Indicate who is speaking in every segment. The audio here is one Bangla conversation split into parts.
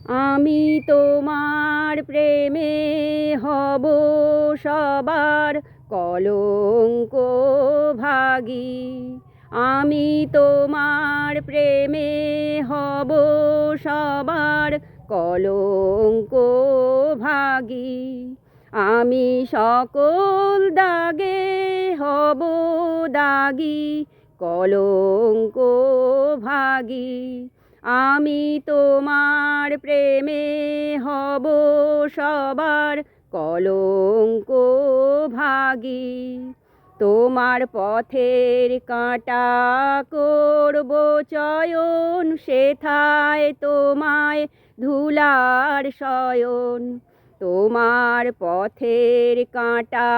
Speaker 1: আমি তোমার প্রেমে হব সবার কলঙ্ক ভাগী। আমি তোমার প্রেমে হব সবার কলঙ্ক ভাগী। আমি সকল দাগে হব দাগী, কলঙ্ক ভাগী। আমি তোমার প্রেমে হব সবার কলঙ্ক ভাগী। তোমার পথের কাঁটা করব চয়ন, সেথায় তোমায় ধুলার শয়ন। তোমার পথের কাঁটা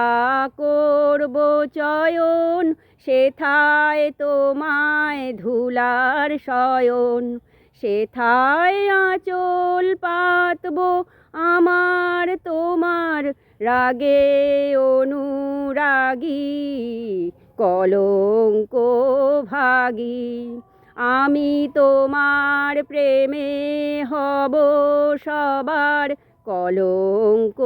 Speaker 1: করব চয়ন, সেথায় তোমায় ধুলার শয়ন। সেথায় আঁচল পাতব আমার তোমার রাগে অনুরাগী, কলঙ্ক ভাগী। আমি তোমার প্রেমে হব সবার কলঙ্ক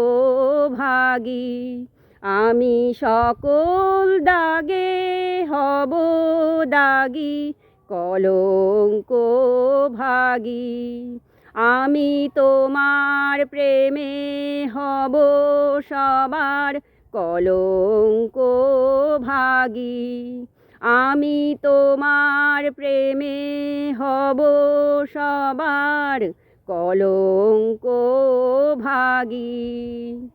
Speaker 1: ভাগী। আমি সকল দাগে হব দাগী, কলঙ্ক ভাগী। আমি তোমার প্রেমে হব সবার কলঙ্ক ভাগী। আমি তোমার প্রেমে হব সবার কলঙ্ক ভাগী।